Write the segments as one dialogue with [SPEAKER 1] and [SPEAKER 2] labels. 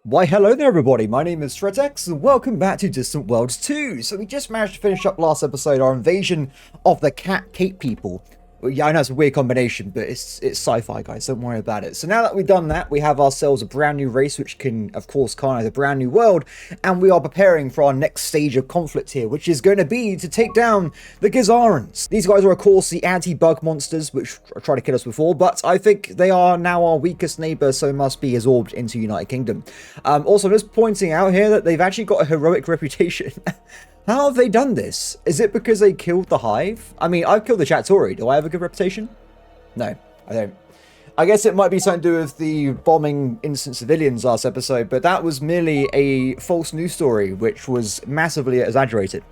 [SPEAKER 1] Why hello there everybody, my name is Threatx and welcome back to Distant Worlds 2. So we just managed to finish up last episode our invasion of the Cat Cape people. Well, yeah, I know it's a weird combination, but it's sci-fi, guys, don't worry about it. So now that we've done that, we have ourselves a brand new race which can, of course, colonize a brand new world, and we are preparing for our next stage of conflict here, which is going to be to take down the Gizarans. These guys are, of course, the anti-bug monsters, which tried to kill us before, but I think they are now our weakest neighbor, so must be absorbed into United Kingdom. Also, I'm just pointing out here that they've actually got a heroic reputation. How have they done this? Is it because they killed the Hive? I mean, I've killed the Shakturi. Do I have a good reputation? No, I don't. I guess it might be something to do with the bombing innocent civilians last episode, but that was merely a false news story, which was massively exaggerated.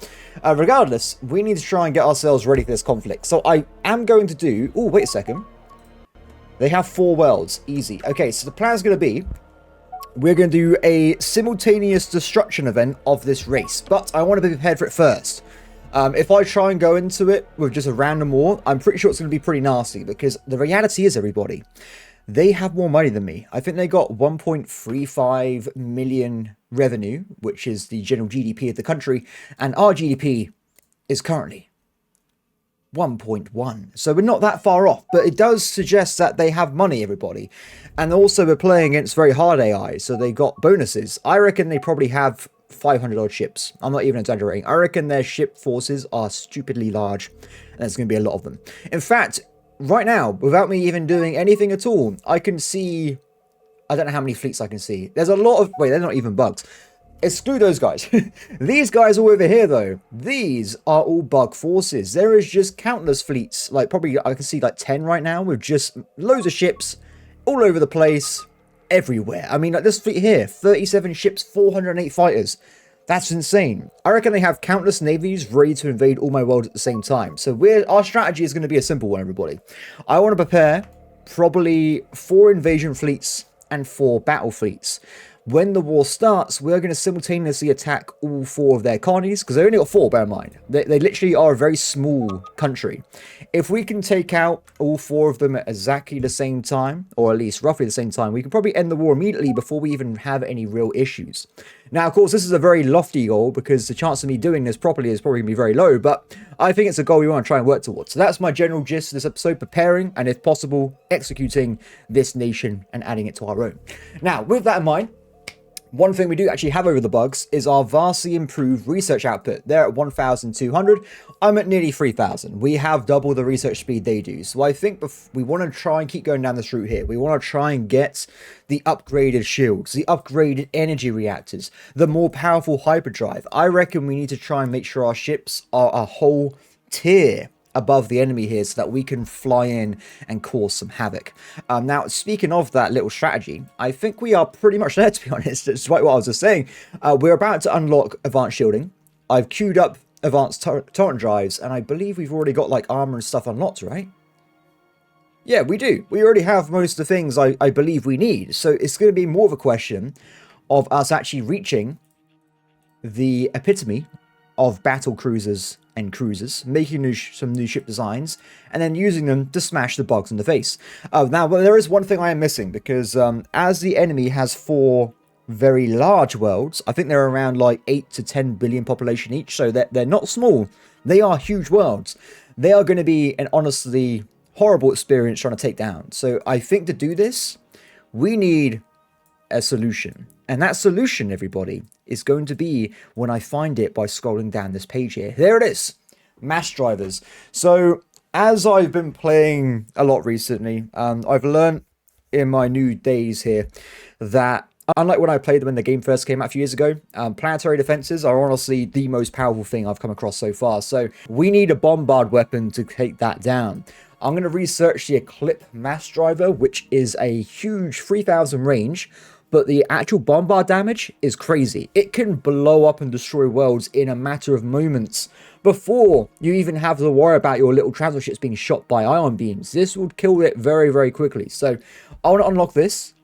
[SPEAKER 1] Regardless, we need to try and get ourselves ready for this conflict. So I am going to do... Oh, wait a second. They have 4 worlds. Easy. Okay, so the plan is going to be... We're going to do a simultaneous destruction event of this race, but I want to be prepared for it first. If I try and go into it with just a random war, I'm pretty sure it's going to be pretty nasty, because the reality is, everybody, they have more money than me. I think they got 1.35 million revenue, which is the general GDP of the country, and our GDP is currently 1.1. So we're not that far off, but it does suggest that they have money, everybody. And also we're playing against very hard AI, so they got bonuses. I reckon they probably have 500 odd ships. I'm not even exaggerating. I reckon their ship forces are stupidly large, and there's going to be a lot of them. In fact, right now, without me even doing anything at all, I can see... I don't know how many fleets I can see. There's a lot of... Wait, they're not even bugs. Exclude those guys. These guys all over here, though, these are all bug forces. There is just countless fleets. Like, probably I can see like 10 right now with just loads of ships all over the place, everywhere. I mean, like this fleet here, 37 ships, 408 fighters. That's insane. I reckon they have countless navies ready to invade all my world at the same time. So our strategy is going to be a simple one, everybody. I want to prepare probably 4 invasion fleets and 4 battle fleets. When the war starts, we're going to simultaneously attack all 4 of their colonies, because they only got 4, bear in mind. They literally are a very small country. If we can take out all 4 of them at exactly the same time, or at least roughly the same time, we can probably end the war immediately before we even have any real issues. Now, of course, this is a very lofty goal, because the chance of me doing this properly is probably going to be very low, but I think it's a goal we want to try and work towards. So that's my general gist of this episode, preparing, and if possible, executing this nation and adding it to our own. Now, with that in mind, one thing we do actually have over the bugs is our vastly improved research output. They're at 1,200. I'm at nearly 3,000. We have double the research speed they do. So I think we want to try and keep going down this route here. We want to try and get the upgraded shields, the upgraded energy reactors, the more powerful hyperdrive. I reckon we need to try and make sure our ships are a whole tier above the enemy here so that we can fly in and cause some havoc. Now, speaking of that little strategy, I think we are pretty much there, to be honest. Despite what I was just saying. We're about to unlock advanced shielding. I've queued up advanced torrent drives, and I believe we've already got like armor and stuff unlocked, right? Yeah, we do. We already have most of the things I believe we need. So it's going to be more of a question of us actually reaching the epitome of battle cruisers and cruisers, making some new ship designs, and then using them to smash the bugs in the face. Now, there is one thing I am missing, because as the enemy has 4 very large worlds, I think they're around like 8 to 10 billion population each, so they're not small. They are huge worlds. They are going to be an honestly horrible experience trying to take down. So I think to do this, we need a solution. And that solution, everybody, is going to be when I find it by scrolling down this page here. There it is. Mass drivers. So as I've been playing a lot recently, I've learned in my new days here that unlike when I played them when the game first came out a few years ago, planetary defenses are honestly the most powerful thing I've come across so far. So we need a bombard weapon to take that down. I'm going to research the acclaimed mass driver, which is a huge 3,000 range, but the actual bombard damage is crazy. It can blow up and destroy worlds in a matter of moments before you even have to worry about your little transport ships being shot by ion beams. This would kill it very, very quickly. So I want to unlock this,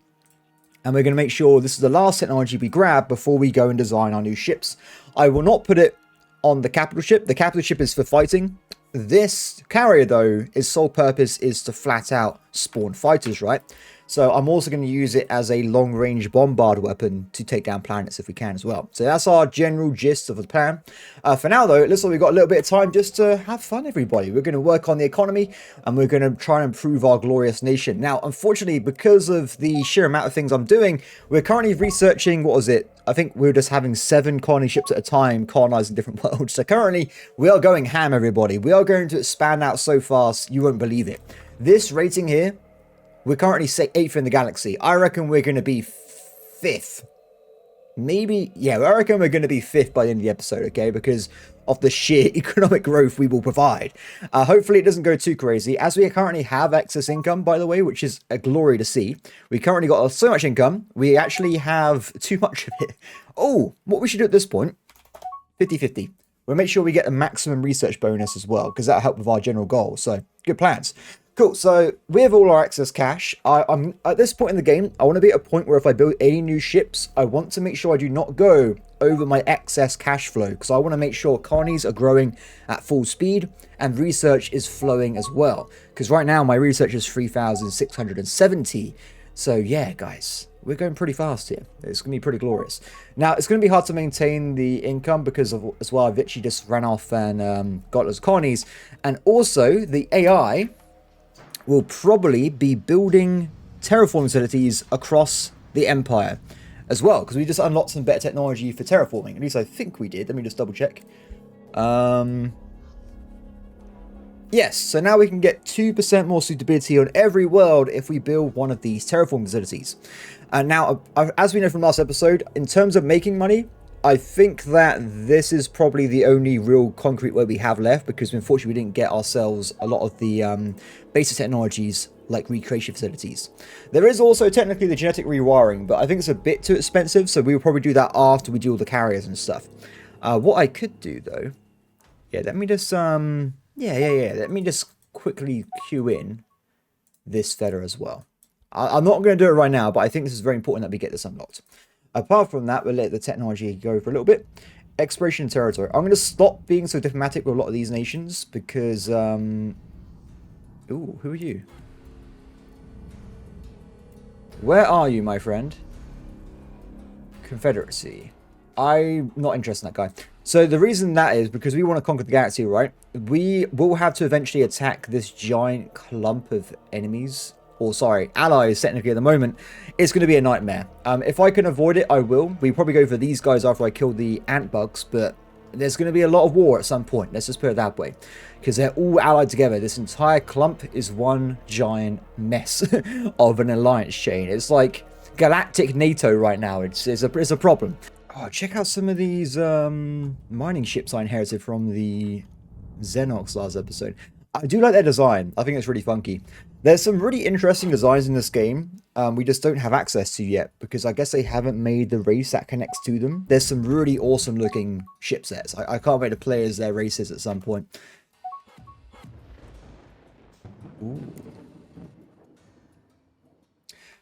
[SPEAKER 1] and we're going to make sure this is the last technology we grab before we go and design our new ships. I will not put it on the capital ship. The capital ship is for fighting. This carrier, though, its sole purpose is to flat out spawn fighters, right? So I'm also going to use it as a long-range bombard weapon to take down planets if we can as well. So that's our general gist of the plan. For now, though, it looks like we've got a little bit of time just to have fun, everybody. We're going to work on the economy, and we're going to try and improve our glorious nation. Now, unfortunately, because of the sheer amount of things I'm doing, we're currently researching, what was it? I think we're just having 7 colony ships at a time colonizing different worlds. So currently, we are going ham, everybody. We are going to expand out so fast, you won't believe it. This rating here, we're currently 8th in the galaxy. I reckon we're going to be 5th. Maybe, yeah, I reckon we're going to be 5th by the end of the episode, okay? Because of the sheer economic growth we will provide. Hopefully it doesn't go too crazy. As we currently have excess income, by the way, which is a glory to see. We currently got so much income, we actually have too much of it. Oh, what we should do at this point, 50-50. We'll make sure we get a maximum research bonus as well, because that'll help with our general goal. So, good plans. Cool, so with all our excess cash, I'm at this point in the game, I want to be at a point where if I build any new ships, I want to make sure I do not go over my excess cash flow, because I want to make sure colonies are growing at full speed and research is flowing as well. Because right now my research is 3,670. So yeah, guys, we're going pretty fast here. It's going to be pretty glorious. Now, it's going to be hard to maintain the income because of, as well, I've literally just ran off and got those colonies. And also, the AI will probably be building terraforming facilities across the Empire as well, because we just unlocked some better technology for terraforming. At least I think we did. Let me just double check. Yes, so now we can get 2% more suitability on every world if we build one of these terraforming facilities. And now, as we know from last episode, in terms of making money, I think that this is probably the only real concrete way we have left, because unfortunately we didn't get ourselves a lot of the basic technologies like recreation facilities. There is also technically the genetic rewiring, but I think it's a bit too expensive, so we will probably do that after we do all the carriers and stuff. What I could do though, yeah, let me just let me just quickly queue in this feather as well. I'm not going to do it right now, but I think this is very important that we get this unlocked. Apart from that, we'll let the technology go for a little bit. Exploration territory. I'm going to stop being so diplomatic with a lot of these nations because... Ooh, who are you? Where are you, my friend? Confederacy. I'm not interested in that guy. So the reason that is because we want to conquer the galaxy, right? We will have to eventually attack this giant clump of enemies. Or sorry, allies technically at the moment. It's going to be a nightmare. If I can avoid it, I will. We probably go for these guys after I kill the ant bugs, but there's going to be a lot of war at some point. Let's just put it that way. Because they're all allied together. This entire clump is one giant mess of an alliance chain. It's like galactic NATO right now. It's a problem. Oh, check out some of these mining ships I inherited from the Xenox last episode. I do like their design. I think it's really funky. There's some really interesting designs in this game we just don't have access to yet, because I guess they haven't made the race that connects to them. There's some really awesome looking ship sets. I can't wait to play as their races at some point. Ooh.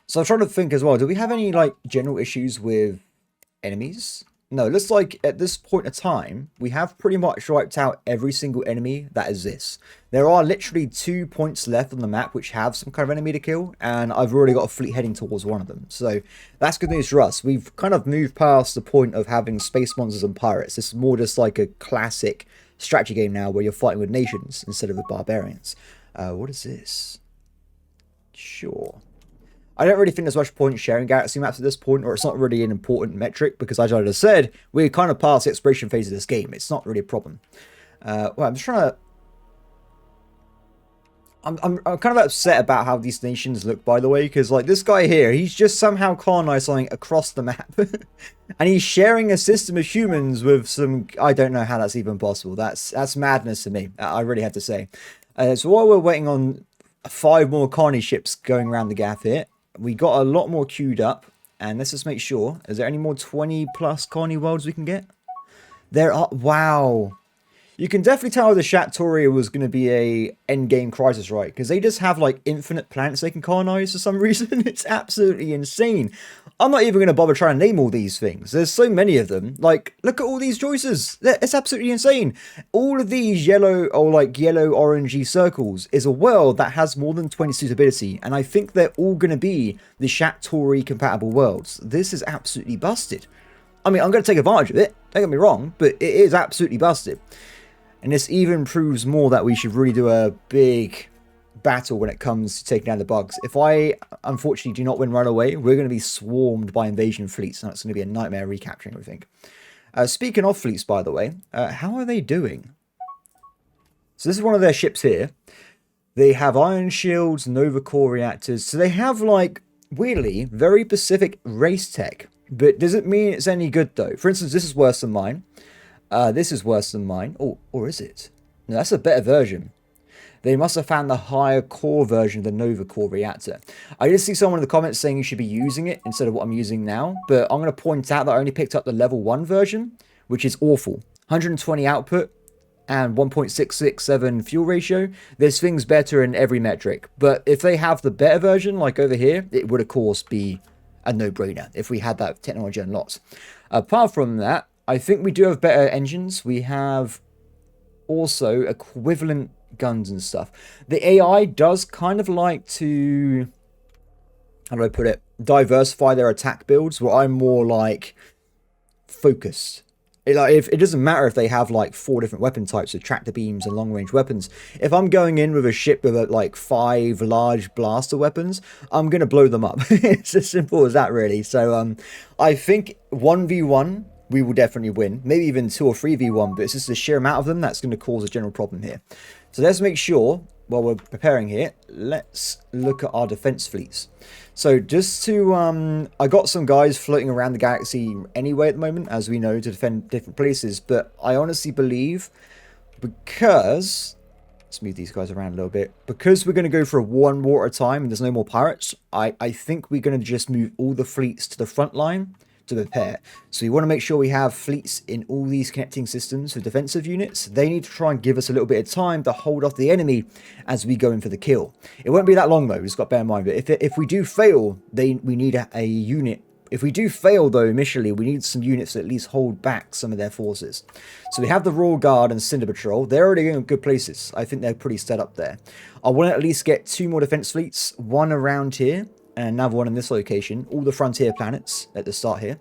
[SPEAKER 1] So I'm trying to think as well, do we have any like general issues with enemies? No, it looks like at this point in time, we have pretty much wiped out every single enemy that exists. There are literally 2 points left on the map which have some kind of enemy to kill, and I've already got a fleet heading towards one of them. So that's good news for us. We've kind of moved past the point of having space monsters and pirates. This is more just like a classic strategy game now where you're fighting with nations instead of with barbarians. What is this? Sure. I don't really think there's much point sharing galaxy maps at this point, or it's not really an important metric, because as I just said, we're kind of past the exploration phase of this game. It's not really a problem. Well, I'm just trying to... I'm kind of upset about how these nations look, by the way, because like this guy here, he's just somehow colonized something across the map. And he's sharing a system of humans with some... I don't know how that's even possible. That's madness to me, I really have to say. So while we're waiting on 5 more colony ships going around the gap here, we got a lot more queued up, and let's just make sure. Is there any more 20 plus colony worlds we can get? There are. Wow. You can definitely tell the Shakturi was going to be a endgame crisis, right? Because they just have like infinite planets they can colonize for some reason. It's absolutely insane. I'm not even going to bother trying to name all these things. There's so many of them. Like, look at all these choices. It's absolutely insane. All of these yellow or like yellow orangey circles is a world that has more than 20 suitability. And I think they're all going to be the Shakturi compatible worlds. This is absolutely busted. I mean, I'm going to take advantage of it. Don't get me wrong, but it is absolutely busted. And this even proves more that we should really do a big battle when it comes to taking down the bugs. If I unfortunately do not win right away, we're going to be swarmed by invasion fleets, and that's going to be a nightmare recapturing everything. Speaking of fleets, by the way, how are they doing? So this is one of their ships here. They have iron shields, Nova core reactors, so they have, like, weirdly very specific race tech, but doesn't mean it's any good though. For instance, this is worse than mine. This is worse than mine. Oh, or is it? No, that's a better version. They must have found the higher core version of the Nova core reactor. I did see someone in the comments saying you should be using it instead of what I'm using now, but I'm going to point out that I only picked up the level 1 version, which is awful. 120 output and 1.667 fuel ratio. This thing's better in every metric, but if they have the better version, like over here, it would of course be a no-brainer if we had that technology unlocked. Apart from that, I think we do have better engines. We have also equivalent guns and stuff. The AI does kind of like to, how do I put it, diversify their attack builds, where I'm more like focused. It doesn't matter if they have like 4 different weapon types with tractor beams and long range weapons. If I'm going in with a ship with like 5 large blaster weapons, I'm gonna blow them up. It's as simple as that, really. So I think 1v1 we will definitely win, maybe even 2 or 3v1, but it's just the sheer amount of them that's going to cause a general problem here. So let's make sure, while we're preparing here, let's look at our defense fleets. So just to, I got some guys floating around the galaxy anyway at the moment, as we know, to defend different places, but I honestly believe, because, let's move these guys around a little bit, because we're going to go for a one war at a time and there's no more pirates, I think we're going to just move all the fleets to the front line to prepare. So we want to make sure we have fleets in all these connecting systems for defensive units. They need to try and give us a little bit of time to hold off the enemy as we go in for the kill. It won't be that long though, we've just got to bear in mind. But if we do fail, we need a unit. If we do fail though initially, we need some units to at least hold back some of their forces. So we have the Royal Guard and Cinder Patrol. They're already in good places. I think they're pretty set up there. I want to at least get 2 more defense fleets, one around here and another one in this location, all the frontier planets at the start here.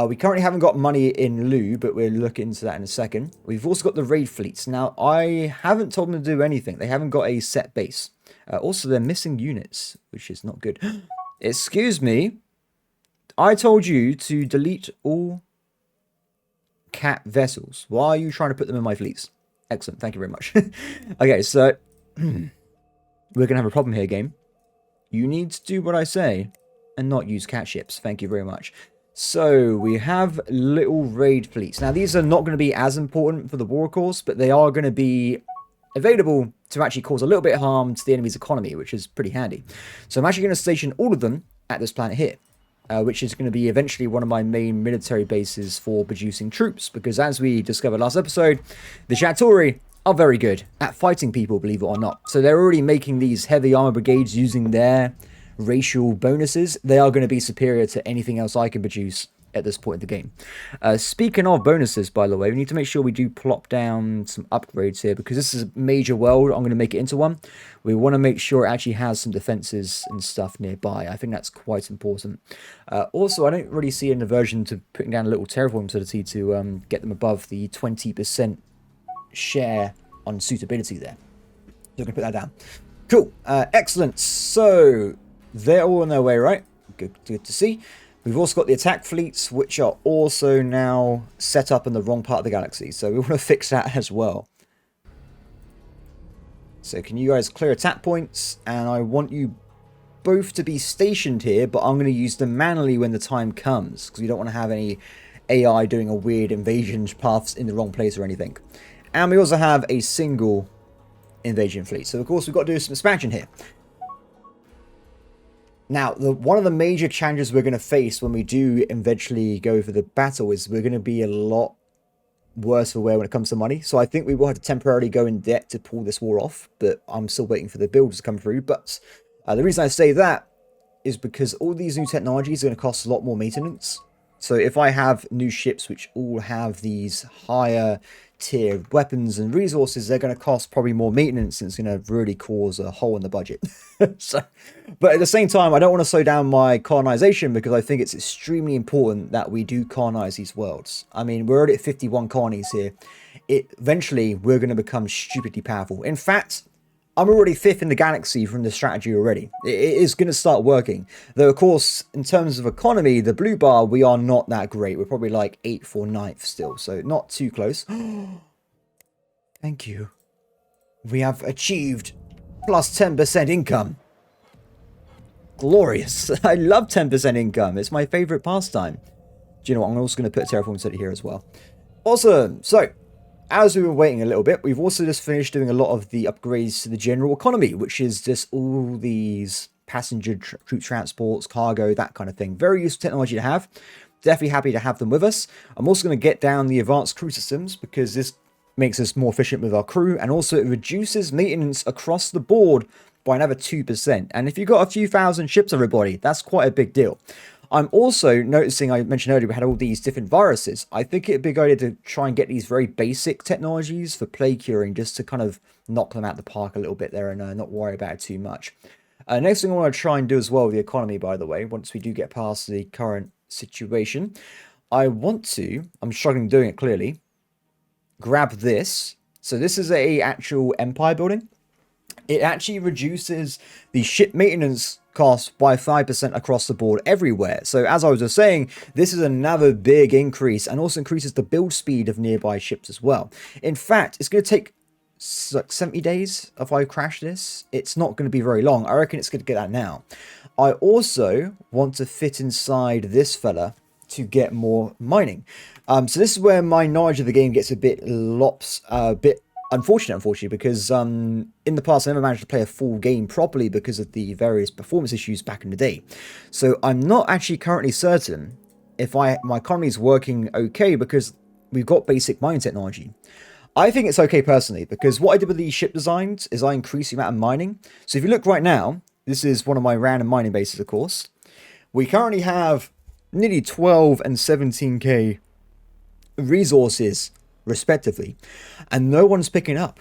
[SPEAKER 1] We currently haven't got money in lieu, but we'll look into that in a second. We've also got the raid fleets. Now, I haven't told them to do anything. They haven't got a set base. Also, they're missing units, which is not good. Excuse me. I told you to delete all cat vessels. Why are you trying to put them in my fleets? Excellent. Thank you very much. Okay, so we're going to have a problem here, game. You need to do what I say and not use cat ships. Thank you very much. So we have little raid fleets. Now these are not going to be as important for the war, of course, but they are going to be available to actually cause a little bit of harm to the enemy's economy, which is pretty handy. So I'm actually going to station all of them at this planet here, which is going to be eventually one of my main military bases for producing troops, because as we discovered last episode, the Shakturi are very good at fighting people, believe it or not. So they're already making these heavy armor brigades using their racial bonuses. They are going to be superior to anything else I can produce at this point in the game. Speaking of bonuses, by the way, we need to make sure we do plop down some upgrades here, because this is a major world. I'm going to make it into one. We want to make sure it actually has some defenses and stuff nearby. I think that's quite important. Also, I don't really see an aversion to putting down a little terraform facility to get them above the 20% share on suitability there. So we're going to put that down. Cool. Excellent. So they're all on their way, right? Good to see. We've also got the attack fleets, which are also now set up in the wrong part of the galaxy. So we want to fix that as well. So can you guys clear attack points? And I want you both to be stationed here, but I'm going to use them manually when the time comes, because we don't want to have any AI doing a weird invasion paths in the wrong place or anything. And we also have a single invasion fleet. So, of course, we've got to do some expansion here. Now, one of the major challenges we're going to face when we do eventually go for the battle is we're going to be a lot worse for wear when it comes to money. So I think we will have to temporarily go in debt to pull this war off. But I'm still waiting for the builds to come through. But the reason I say that is because all these new technologies are going to cost a lot more maintenance. So if I have new ships which all have these higher tier weapons and resources, they're going to cost probably more maintenance, and it's going to really cause a hole in the budget. So, but at the same time, I don't want to slow down my colonization because I think it's extremely important that we do colonize these worlds. I mean, we're already at 51 colonies here. Eventually, we're going to become stupidly powerful. In fact, I'm already 5th in the galaxy from the strategy already. It is going to start working. Though, of course, in terms of economy, the blue bar, we are not that great. We're probably like 8th or 9th still, so not too close. Thank you. We have achieved plus 10% income. Glorious. I love 10% income. It's my favorite pastime. Do you know what? I'm also going to put a terraforming city here as well. Awesome. So, as we were waiting a little bit, we've also just finished doing a lot of the upgrades to the general economy, which is just all these passenger troop transports, cargo, that kind of thing. Very useful technology to have. Definitely happy to have them with us. I'm also going to get down the advanced crew systems because this makes us more efficient with our crew, and also it reduces maintenance across the board by another 2%. And if you've got a few thousand ships, everybody, that's quite a big deal. I'm also noticing, I mentioned earlier, we had all these different viruses. I think it'd be a good idea to try and get these very basic technologies for plague curing, just to kind of knock them out the park a little bit there and not worry about it too much. Next thing I want to try and do as well with the economy, by the way, once we do get past the current situation, I want to, I'm struggling doing it clearly, grab this. So this is a actual empire building. It actually reduces the ship maintenance cost by 5% across the board everywhere. So as I was just saying, this is another big increase, and also increases the build speed of nearby ships as well. In fact, it's going to take like 70 days if I crash this. It's not going to be very long. I reckon it's going to get that now. I also want to fit inside this fella to get more mining. So this is where my knowledge of the game gets a bit unfortunately, because in the past I never managed to play a full game properly because of the various performance issues back in the day. So I'm not actually currently certain if my economy is working okay, because we've got basic mining technology. I think it's okay personally, because what I did with these ship designs is I increased the amount of mining. So if you look right now, this is one of my random mining bases, of course. We currently have nearly 12 and 17k resources respectively, and no one's picking up.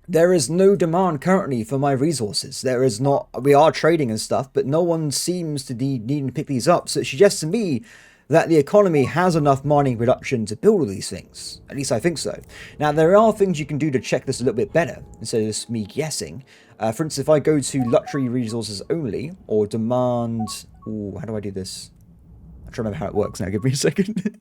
[SPEAKER 1] There is no demand currently for my resources. There is not. We are trading and stuff, but no one seems to need to pick these up. So it suggests to me that the economy has enough mining production to build all these things. At least I think so. Now, there are things you can do to check this a little bit better instead of just me guessing. For instance, if I go to luxury resources only, or demand... Ooh, how do I do this? I'm trying to remember how it works now. Give me a second.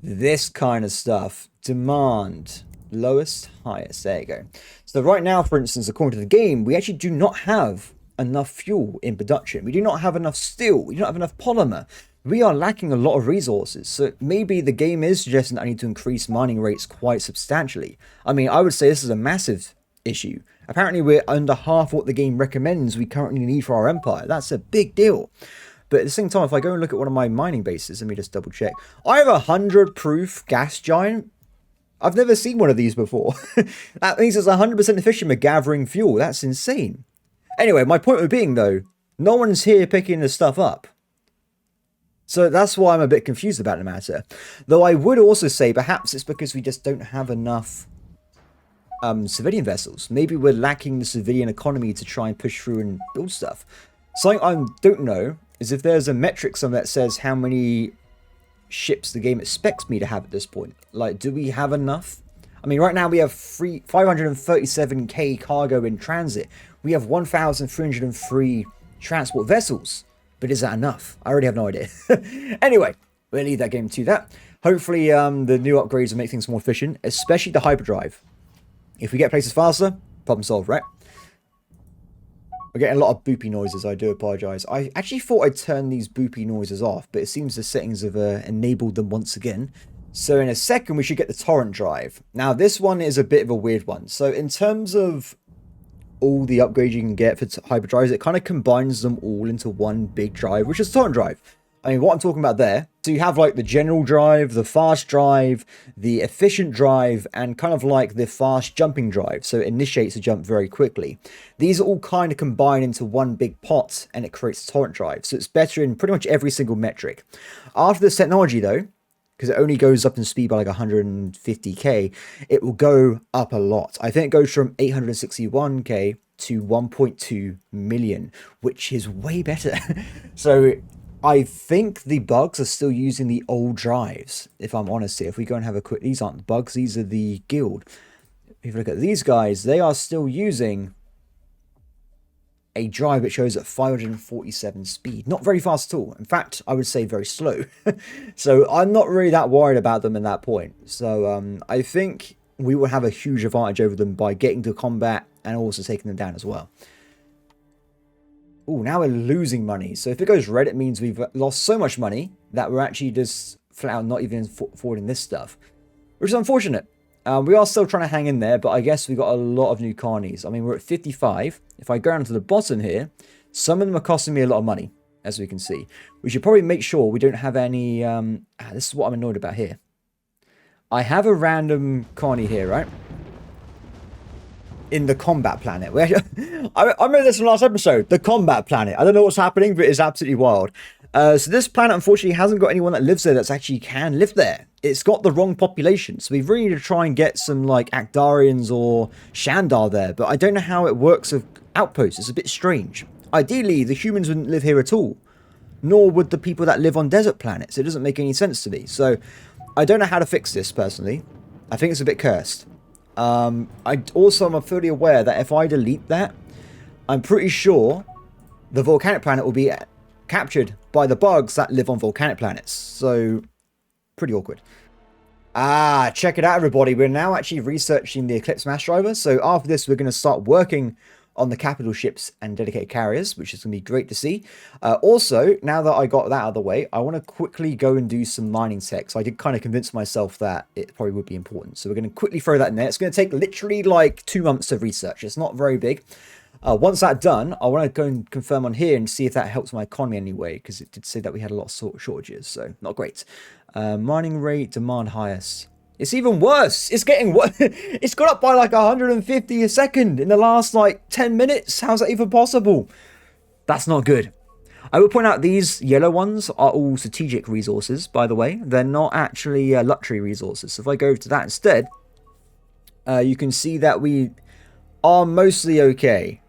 [SPEAKER 1] This kind of stuff. Demand. Lowest, highest. There you go. So right now, for instance, according to the game, we actually do not have enough fuel in production. We do not have enough steel. We don't have enough polymer. We are lacking a lot of resources. So maybe the game is suggesting that I need to increase mining rates quite substantially. I mean, I would say this is a massive issue. Apparently, we're under half what the game recommends we currently need for our empire. That's a big deal. But at the same time, if I go and look at one of my mining bases, let me just double check. I have a 100 proof gas giant. I've never seen one of these before. That means it's 100% efficient at gathering fuel. That's insane. Anyway, my point of being, though, no one's here picking this stuff up. So that's why I'm a bit confused about the matter. Though I would also say perhaps it's because we just don't have enough civilian vessels. Maybe we're lacking the civilian economy to try and push through and build stuff. Something I don't know is if there's a metric somewhere that says how many ships the game expects me to have at this point. Like, do we have enough? I mean, right now we have 537k cargo in transit. We have 1,303 transport vessels. But is that enough? I already have no idea. Anyway, we'll leave that game to that. Hopefully, the new upgrades will make things more efficient, especially the hyperdrive. If we get places faster, problem solved, right? We're getting a lot of boopy noises. I do apologize. I actually thought I'd turn these boopy noises off, but it seems the settings have enabled them once again. So in a second, we should get the torrent drive. Now, this one is a bit of a weird one. So in terms of all the upgrades you can get for hyperdrives, it kind of combines them all into one big drive, which is torrent drive. I mean, what I'm talking about there So you have like the general drive, the fast drive, the efficient drive, and kind of like the fast jumping drive. So it initiates a jump very quickly. These are all kind of combined into one big pot and it creates a torrent drive. So it's better in pretty much every single metric. After this technology though, because it only goes up in speed by like 150k, it will go up a lot. I think it goes from 861k to 1.2 million, which is way better. So I think the bugs are still using the old drives, if I'm honest here. If we go and have a quick... These aren't the bugs, these are the guild. If you look at these guys, they are still using a drive which shows at 547 speed. Not very fast at all. In fact, I would say very slow. So I'm not really that worried about them at that point. So I think we will have a huge advantage over them by getting to combat and also taking them down as well. Oh, now we're losing money. So if it goes red, it means we've lost so much money that we're actually just flat out not even affording this stuff, which is unfortunate. We are still trying to hang in there, but I guess we got a lot of new carnies. I mean, we're at 55. If I go down to the bottom here, some of them are costing me a lot of money, as we can see. We should probably make sure we don't have any... this is what I'm annoyed about here. I have a random carny here, right? In the combat planet. I remember this from last episode. The combat planet. I don't know what's happening, but it's absolutely wild. So this planet, unfortunately, hasn't got anyone that lives there that's actually can live there. It's got the wrong population. So we really need to try and get some, like, Akdarians or Shandar there. But I don't know how it works with outposts. It's a bit strange. Ideally, the humans wouldn't live here at all. Nor would the people that live on desert planets. It doesn't make any sense to me. So I don't know how to fix this, personally. I think it's a bit cursed. I'm fully aware that if I delete that, I'm pretty sure the volcanic planet will be captured by the bugs that live on volcanic planets. So, pretty awkward. Check it out, everybody. We're now actually researching the Eclipse mass driver. So after this, we're going to start working on the capital ships and dedicated carriers, which is going to be great to see. Also, now that I got that out of the way, I want to quickly go and do some mining tech. So I did kind of convince myself that it probably would be important. So we're going to quickly throw that in there. It's going to take literally like 2 months to research. It's not very big. Once that's done, I want to go and confirm on here and see if that helps my economy anyway, because it did say that we had a lot of shortages, so not great. Mining rate, demand highest. It's even worse. It's getting worse. It's got up by like 150 a second in the last like 10 minutes. How's that even possible? That's not good. I will point out these yellow ones are all strategic resources, by the way. They're not actually luxury resources. So if I go to that instead, you can see that we are mostly okay,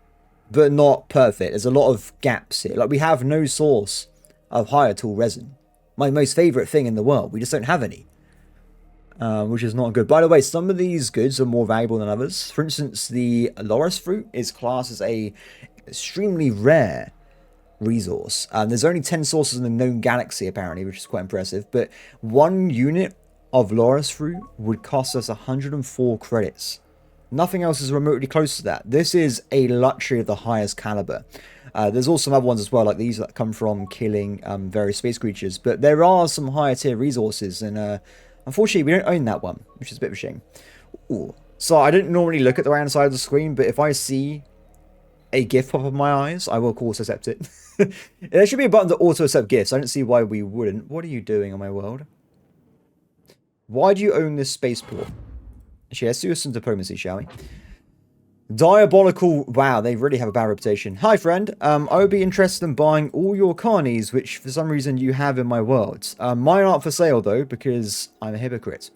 [SPEAKER 1] but not perfect. There's a lot of gaps here. Like, we have no source of higher tool resin. My most favorite thing in the world. We just don't have any. Which is not good. By the way, some of these goods are more valuable than others. For instance, the Loris fruit is classed as a extremely rare resource. There's only 10 sources in the known galaxy, apparently, which is quite impressive. But 1 unit of Loris fruit would cost us 104 credits. Nothing else is remotely close to that. This is a luxury of the highest caliber. There's also some other ones as well, like these that come from killing various space creatures. But there are some higher tier resources, and unfortunately, we don't own that one, which is a bit of a shame. Ooh. So I don't normally look at the right-hand side of the screen, but if I see a GIF pop up in my eyes, I will, of course, accept it. There should be a button to auto-accept GIFs. I don't see why we wouldn't. What are you doing on my world? Why do you own this spaceport? Actually, let's do some diplomacy, shall we? Diabolical. Wow, they really have a bad reputation. Hi, friend. I would be interested in buying all your carnies, which for some reason you have in my world. Mine aren't for sale, though, because I'm a hypocrite.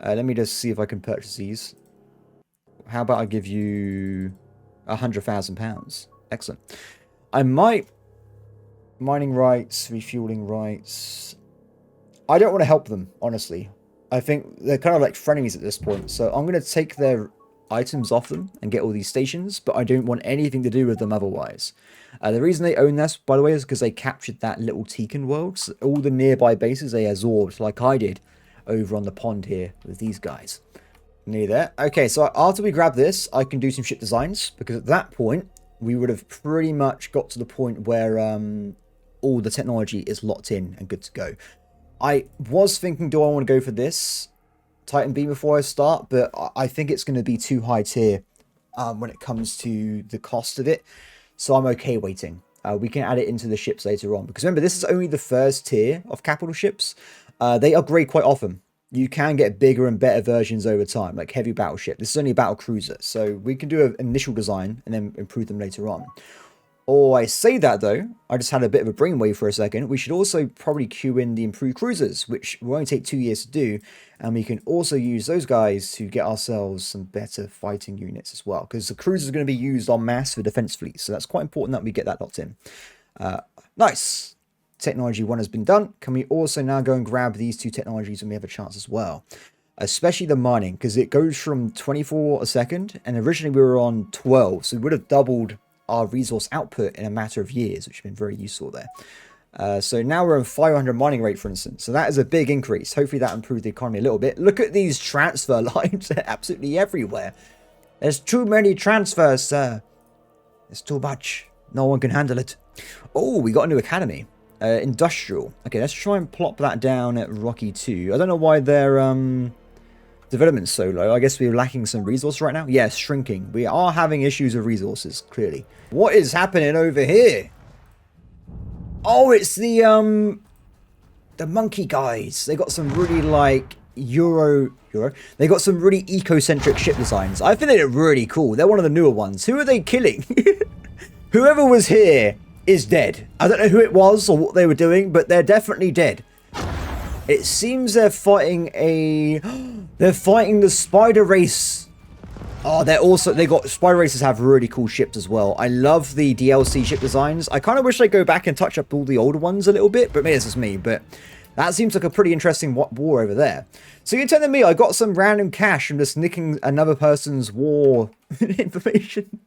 [SPEAKER 1] Let me just see if I can purchase these. How about I give you £100,000? Excellent. I might... Mining rights, refueling rights. I don't want to help them, honestly. I think they're kind of like frenemies at this point. So I'm going to take their items off them and get all these stations, but I don't want anything to do with them otherwise. The reason they own this, by the way, is because they captured that little Tekken world. So all the nearby bases they absorbed, like I did over on the pond here with these guys. Near there. Okay, so after we grab this, I can do some ship designs, because at that point, we would have pretty much got to the point where all the technology is locked in and good to go. I was thinking, do I want to go for this Titan B before I start? But I think it's going to be too high tier when it comes to the cost of it. So I'm okay waiting. we can add it into the ships later on. Because remember, this is only the first tier of capital ships. They upgrade quite often. You can get bigger and better versions over time, like heavy battleship. This is only a battle cruiser, so we can do an initial design and then improve them later on. Or I say that though, I just had a bit of a brainwave for a second. We should also probably queue in the improved cruisers, which will only take 2 years to do. And we can also use those guys to get ourselves some better fighting units as well. Because the cruisers are going to be used en masse for defense fleets. So that's quite important that we get that locked in. Nice. Technology 1 has been done. Can we also now go and grab these 2 technologies when we have a chance as well? Especially the mining, because it goes from 24 a second. And originally we were on 12. So we would have doubled our resource output in a matter of years, which has been very useful there. So now we're on 500 mining rate, for instance. So that is a big increase. Hopefully that improved the economy a little bit. Look at these transfer lines. They're absolutely everywhere. There's too many transfers, sir. It's too much. No one can handle it. Oh, we got a new academy. Industrial. Okay, let's try and plop that down at Rocky 2. I don't know why their development's so low. I guess we're lacking some resource right now. Yes, shrinking. We are having issues with resources, clearly. What is happening over here? Oh, it's the monkey guys. They got some really like Euro. They got some really eco-centric ship designs. I think they're really cool. They're one of the newer ones. Who are they killing? Whoever was here is dead. I don't know who it was or what they were doing, but they're definitely dead. It seems they're fighting they're fighting the spider race. Oh, they got spider races have really cool ships as well. I love the DLC ship designs. I kind of wish they'd go back and touch up all the older ones a little bit, but maybe it's just me. But that seems like a pretty interesting war over there. So you're telling me I got some random cash from just nicking another person's war information?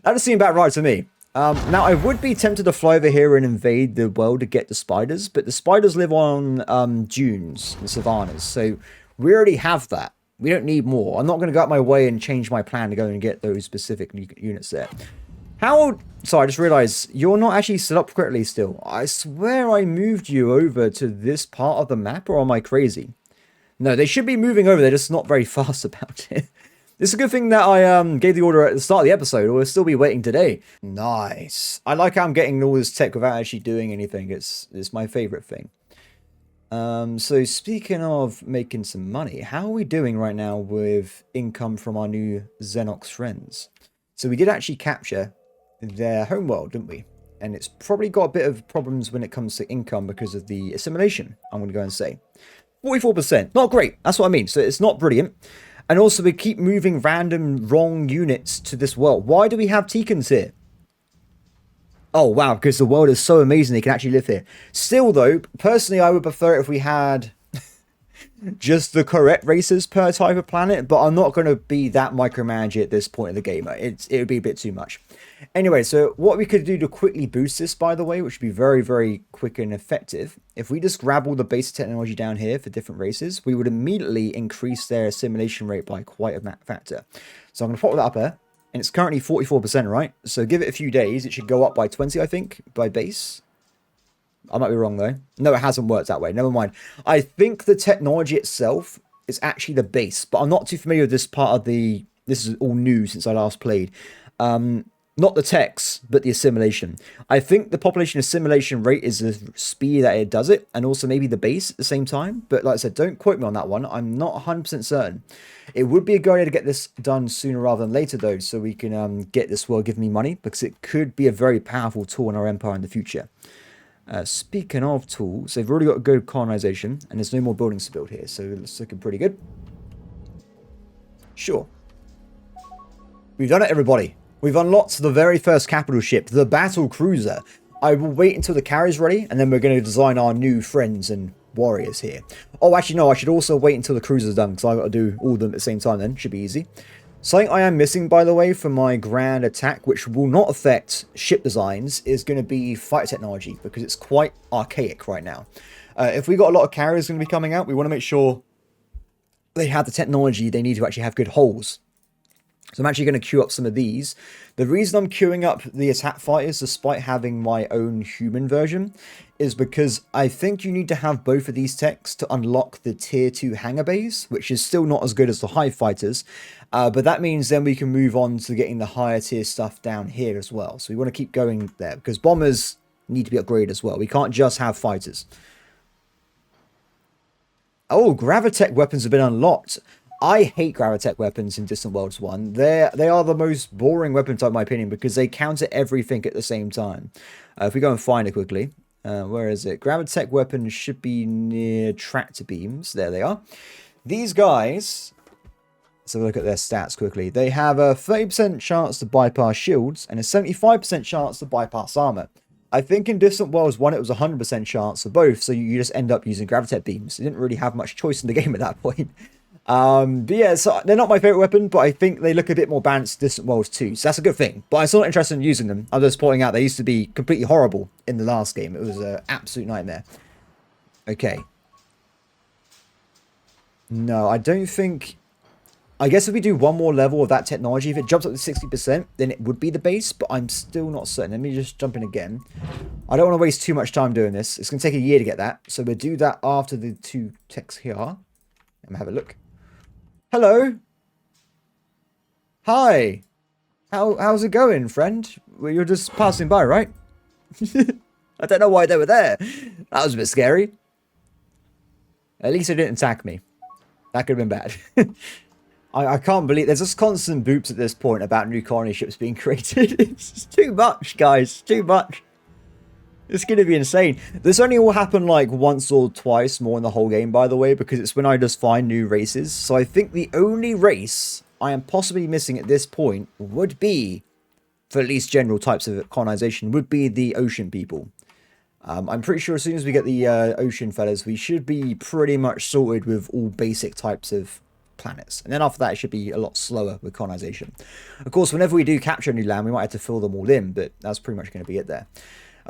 [SPEAKER 1] That just seemed about right to me. Now, I would be tempted to fly over here and invade the world to get the spiders, but the spiders live on dunes and savannas, so we already have that. We don't need more. I'm not going to go out my way and change my plan to go and get those specific units there. So I just realized you're not actually set up correctly still. I swear I moved you over to this part of the map, or am I crazy? No, they should be moving over. They're just not very fast about it. It's a good thing that I gave the order at the start of the episode, or we'll still be waiting today. Nice. I like how I'm getting all this tech without actually doing anything. It's my favorite thing. So speaking of making some money, how are we doing right now with income from our new Xenox friends? So we did actually capture their homeworld, didn't we? And it's probably got a bit of problems when it comes to income because of the assimilation, I'm going to go and say. 44%. Not great. That's what I mean. So it's not brilliant. And also we keep moving random wrong units to this world. Why do we have Teekans here? Oh, wow, because the world is so amazing they can actually live here. Still, though, personally, I would prefer it if we had just the correct races per type of planet, but I'm not going to be that micromanager at this point in the game. It would be a bit too much. Anyway, so what we could do to quickly boost this, by the way, which would be very, very quick and effective, if we just grab all the basic technology down here for different races, we would immediately increase their assimilation rate by quite a factor. So I'm going to pop that up here. And it's currently 44%, right? So give it a few days. It should go up by 20, I think, by base. I might be wrong, though. No, it hasn't worked that way. Never mind. I think the technology itself is actually the base. But I'm not too familiar with this part of the... This is all new since I last played. Not the techs, but the assimilation. I think the population assimilation rate is the speed that it does it, and also maybe the base at the same time. But like I said, don't quote me on that one. I'm not 100% certain. It would be a good idea to get this done sooner rather than later, though, so we can get this world giving me money, because it could be a very powerful tool in our empire in the future. Speaking of tools, they've already got good colonization, and there's no more buildings to build here, so it's looking pretty good. Sure. We've done it, everybody. We've unlocked the very first capital ship, the battle cruiser. I will wait until the carrier's ready, and then we're going to design our new friends and warriors here. Oh, actually, no, I should also wait until the cruiser's done, because I've got to do all of them at the same time then. Should be easy. Something I am missing, by the way, for my grand attack, which will not affect ship designs, is going to be fighter technology, because it's quite archaic right now. If we got a lot of carriers going to be coming out, we want to make sure they have the technology they need to actually have good hulls. So I'm actually going to queue up some of these. The reason I'm queuing up the attack fighters, despite having my own human version, is because I think you need to have both of these techs to unlock the tier 2 hangar base, which is still not as good as the hive fighters. But that means then we can move on to getting the higher tier stuff down here as well. So we want to keep going there because bombers need to be upgraded as well. We can't just have fighters. Oh, Gravitech weapons have been unlocked. I hate Gravitech weapons in Distant Worlds 1. They are the most boring weapon type in my opinion because they counter everything at the same time. If we go and find it quickly. Where is it? Gravitech weapons should be near tractor beams. There they are. These guys, let's have a look at their stats quickly. They have a 30% chance to bypass shields and a 75% chance to bypass armor. I think in Distant Worlds 1 it was a 100% chance for both, so you just end up using Gravitech beams. You didn't really have much choice in the game at that point. But yeah, so they're not my favorite weapon, but I think they look a bit more balanced in Distant Worlds 2, so that's a good thing. But I'm still not interested in using them. I'm just pointing out they used to be completely horrible in the last game. It was an absolute nightmare. Okay. No, I don't think... I guess if we do one more level of that technology, if it jumps up to 60%, then it would be the base, but I'm still not certain. Let me just jump in again. I don't want to waste too much time doing this. It's going to take a year to get that, so we'll do that after the 2 techs here. Let me have a look. Hello. Hi. How's it going, friend? Well, you're just passing by, right? I don't know why they were there. That was a bit scary. At least they didn't attack me. That could have been bad. I can't believe there's just constant boops at this point about new colony ships being created. It's just too much, guys. Too much. It's going to be insane. This only will happen like once or twice more in the whole game, by the way, because it's when I just find new races. So I think the only race I am possibly missing at this point would be, for at least general types of colonization, would be the ocean people. I'm pretty sure as soon as we get the ocean fellas, we should be pretty much sorted with all basic types of planets. And then after that, it should be a lot slower with colonization. Of course, whenever we do capture a new land, we might have to fill them all in, but that's pretty much going to be it there.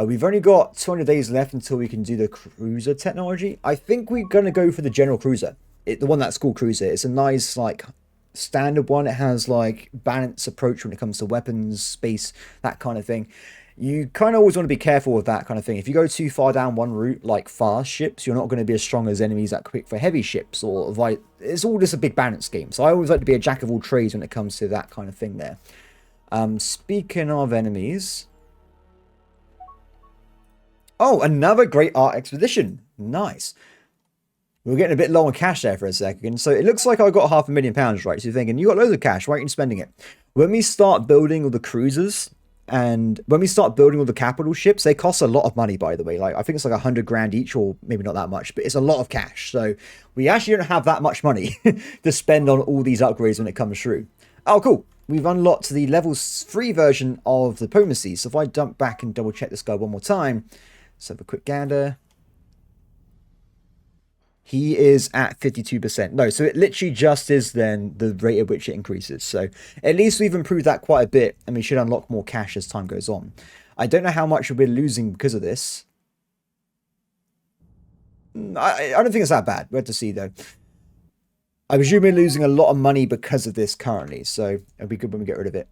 [SPEAKER 1] We've only got 200 days left until we can do the cruiser technology. I think we're going to go for the general cruiser. The one that's called cruiser. It's a nice, like, standard one. It has, like, balanced approach when it comes to weapons, space, that kind of thing. You kind of always want to be careful with that kind of thing. If you go too far down one route, like fast ships, you're not going to be as strong as enemies that quick for heavy ships. Or it's all just a big balance game. So I always like to be a jack of all trades when it comes to that kind of thing there. Speaking of enemies... Oh, another great art expedition. Nice. We were getting a bit low on cash there for a second. So it looks like I got £500,000, right? So you're thinking, you got loads of cash. Why aren't you spending it? When we start building all the cruisers and when we start building all the capital ships, they cost a lot of money, by the way. Like I think it's like 100 grand each, or maybe not that much, but it's a lot of cash. So we actually don't have that much money to spend on all these upgrades when it comes through. Oh, cool. We've unlocked the level 3 version of diplomacy. So if I jump back and double check this guy one more time. Let's have a quick gander. He is at 52%. No, so it literally just is then the rate at which it increases. So at least we've improved that quite a bit, and we should unlock more cash as time goes on. I don't know how much we're losing because of this. I don't think it's that bad. We'll have to see, though. I presume we're losing a lot of money because of this currently, so it'll be good when we get rid of it.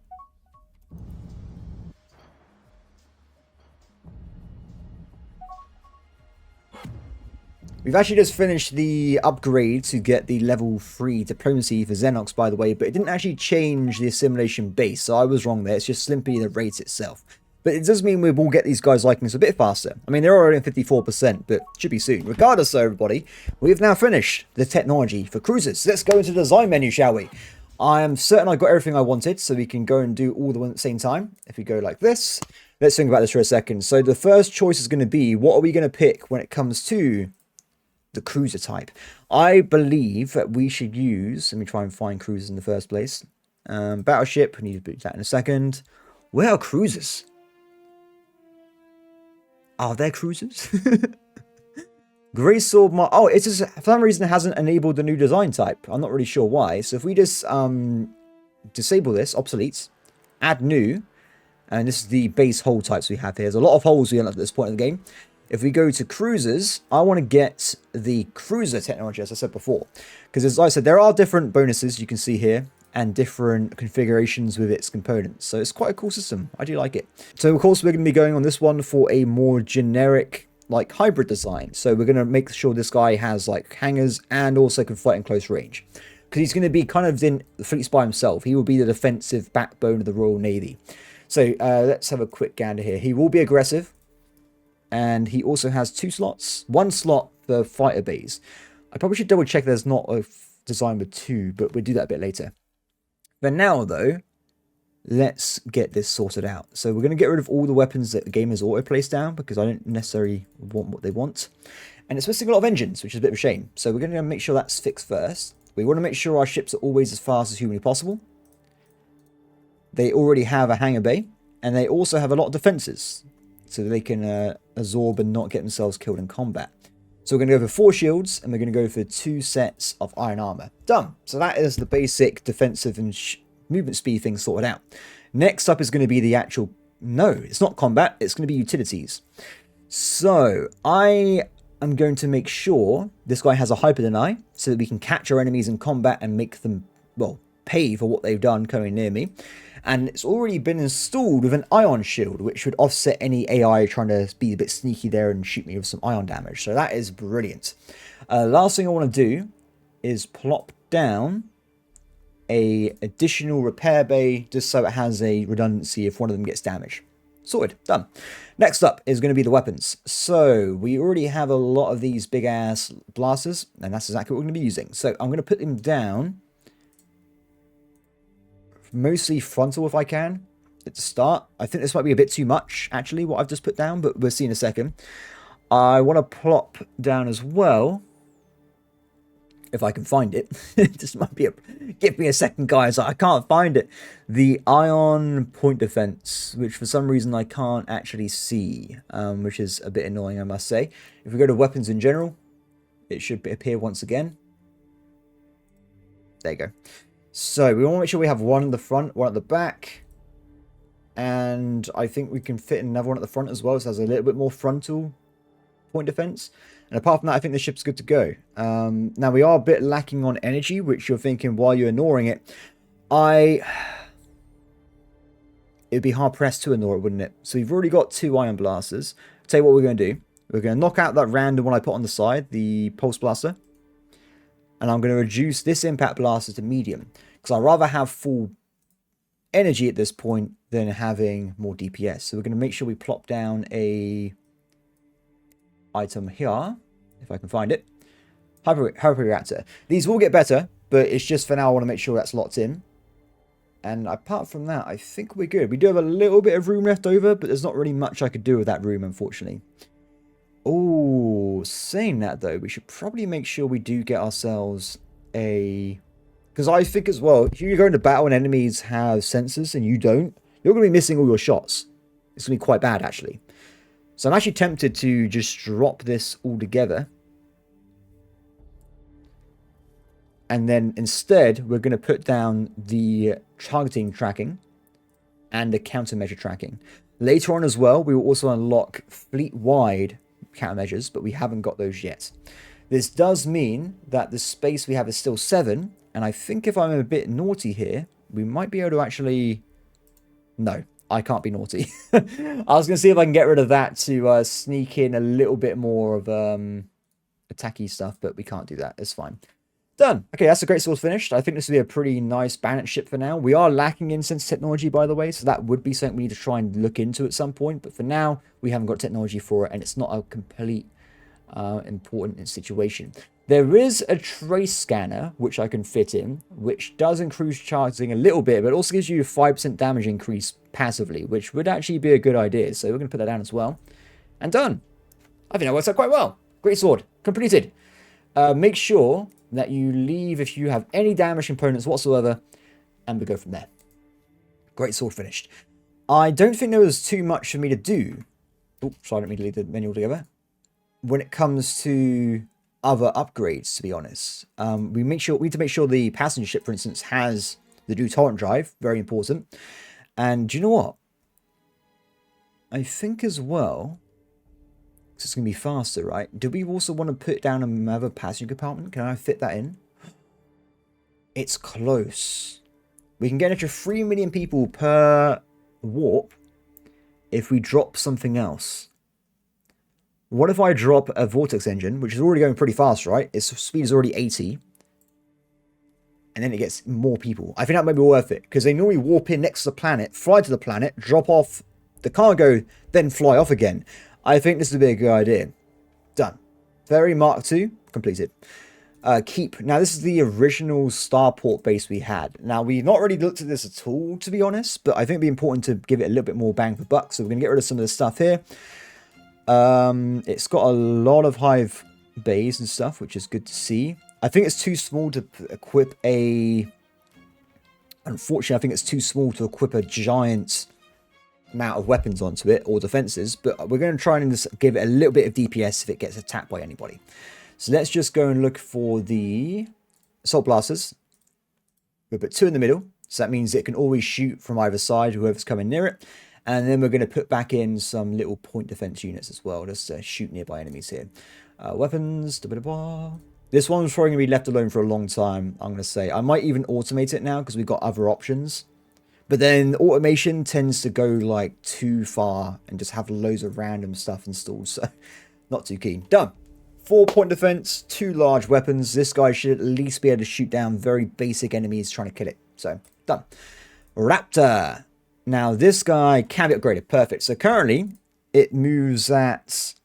[SPEAKER 1] We've actually just finished the upgrade to get the level 3 diplomacy for Xenox, by the way, but it didn't actually change the assimilation base, so I was wrong there. It's just simply the rate itself. But it does mean we will get these guys liking us a bit faster. I mean, they're already at 54%, but should be soon. Regardless, though, everybody, we have now finished the technology for cruisers. Let's go into the design menu, shall we? I am certain I got everything I wanted, so we can go and do all the one at the same time. If we go like this, let's think about this for a second. So the first choice is going to be, what are we going to pick when it comes to the cruiser type? I believe that we should use, let me try and find cruisers in the first place. Battleship, we need to do that in a second. Where are cruisers? Are there cruisers? Grey Sword, oh, it's just, for some reason it hasn't enabled the new design type. I'm not really sure why. So if we just disable this, obsolete, add new, and this is the base hull types we have here. There's a lot of hulls we unlock at this point in the game. If we go to cruisers, I want to get the cruiser technology, as I said before. Because as I said, there are different bonuses you can see here, and different configurations with its components. So it's quite a cool system. I do like it. So of course, we're going to be going on this one for a more generic like hybrid design. So we're going to make sure this guy has like hangers and also can fight in close range. Because he's going to be kind of in the fleets by himself. He will be the defensive backbone of the Royal Navy. So let's have a quick gander here. He will be aggressive. And he also has 2 slots. 1 slot for fighter bays. I probably should double check there's not a design with 2, but we'll do that a bit later. But now, though, let's get this sorted out. So we're going to get rid of all the weapons that the game has auto-placed down, because I don't necessarily want what they want. And it's missing a lot of engines, which is a bit of a shame. So we're going to make sure that's fixed first. We want to make sure our ships are always as fast as humanly possible. They already have a hangar bay, and they also have a lot of defenses, so they can absorb and not get themselves killed in combat. So we're going to go for 4 shields, and we're going to go for 2 sets of iron armor. Done. So that is the basic defensive and movement speed thing sorted out. Next up is going to be the actual... No, it's not combat. It's going to be utilities. So I am going to make sure this guy has a hyper deny, so that we can catch our enemies in combat and make them, well, pay for what they've done coming near me. And it's already been installed with an ion shield, which would offset any AI trying to be a bit sneaky there and shoot me with some ion damage. So that is brilliant. Last thing I want to do is plop down a additional repair bay, just so it has a redundancy if one of them gets damaged. Sorted. Done. Next up is going to be the weapons. So we already have a lot of these big ass blasters, and that's exactly what we're going to be using. So I'm going to put them down mostly frontal if I can at the start. I think this might be a bit too much, actually, what I've just put down, but we'll see in a second. I want to plop down as well, if I can find it. This might be a... Give me a second, guys. I can't find it. The ion point defense, which for some reason I can't actually see, which is a bit annoying, I must say. If we go to weapons in general, it should appear once again. There you go. So we want to make sure we have 1 at the front, 1 at the back. And I think we can fit another 1 at the front as well, so it has a little bit more frontal point defense. And apart from that, I think the ship's good to go. Now, we are a bit lacking on energy, which you're thinking while you're ignoring it. It'd be hard-pressed to ignore it, wouldn't it? So we've already got 2 ion blasters. I'll tell you what we're going to do. We're going to knock out that random one I put on the side, the pulse blaster. And I'm going to reduce this impact blaster to medium, because I'd rather have full energy at this point than having more DPS. So we're going to make sure we plop down a item here, if I can find it. Hyper reactor. These will get better, but it's just for now I want to make sure that's locked in. And apart from that, I think we're good. We do have a little bit of room left over, but there's not really much I could do with that room, unfortunately. Oh, saying that though, we should probably make sure we do get ourselves a... Because I think as well, if you go into battle and enemies have sensors and you don't, you're going to be missing all your shots. It's going to be quite bad, actually. So I'm actually tempted to just drop this all together. And then instead, we're going to put down the targeting tracking and the countermeasure tracking. Later on as well, we will also unlock fleet-wide countermeasures, but we haven't got those yet. This does mean that the space we have is still 7, and I think if I'm a bit naughty here, we might be able to actually... No, I can't be naughty. I was going to see if I can get rid of that to sneak in a little bit more of attacky stuff, but we can't do that. It's fine. Done. Okay, that's a great source finished. I think this will be a pretty nice balanced ship for now. We are lacking in sense technology, by the way, so that would be something we need to try and look into at some point. But for now, we haven't got technology for it, and it's not a complete important situation. There is a trace scanner, which I can fit in, which does increase charging a little bit, but also gives you a 5% damage increase passively, which would actually be a good idea. So we're going to put that down as well. And done. I think that works out quite well. Great sword. Completed. Make sure that you leave if you have any damage components whatsoever, and we go from there. Great sword finished. I don't think there was too much for me to do. Oh, sorry, I don't mean to leave the menu altogether. When it comes to other upgrades, to be honest, we need to make sure the passenger ship, for instance, has the new torrent drive. Very important. And do you know what? I think as well, it's going to be faster, right? Do we also want to put down another passenger compartment? Can I fit that in? It's close. We can get an extra 3 million people per warp if we drop something else. What if I drop a vortex engine, which is already going pretty fast, right? Its speed is already 80. And then it gets more people. I think that might be worth it, because they normally warp in next to the planet, fly to the planet, drop off the cargo, then fly off again. I think this would be a good idea. Done. Ferry Mark II, completed. Keep. Now, this is the original starport base we had. Now, we've not really looked at this at all, to be honest, but I think it'd be important to give it a little bit more bang for buck. So we're going to get rid of some of the stuff here. It's got a lot of hive bays and stuff, which is good to see. I think it's too small to equip a... Unfortunately, I think it's too small to equip a giant amount of weapons onto it, or defenses, but we're going to try and just give it a little bit of DPS if it gets attacked by anybody. So let's just go and look for the assault blasters. We'll put 2 in the middle, so that means it can always shoot from either side, whoever's coming near it. And then we're going to put back in some little point defense units as well, just to shoot nearby enemies here. Weapons, this one's probably going to be left alone for a long time, I'm going to say. I might even automate it now, because we've got other options. But then automation tends to go like too far and just have loads of random stuff installed, so not too keen. Done. 4-point defense, 2 large weapons. This guy should at least be able to shoot down very basic enemies trying to kill it. So, done. Raptor. Now, this guy can be upgraded. Perfect. So, currently, it moves at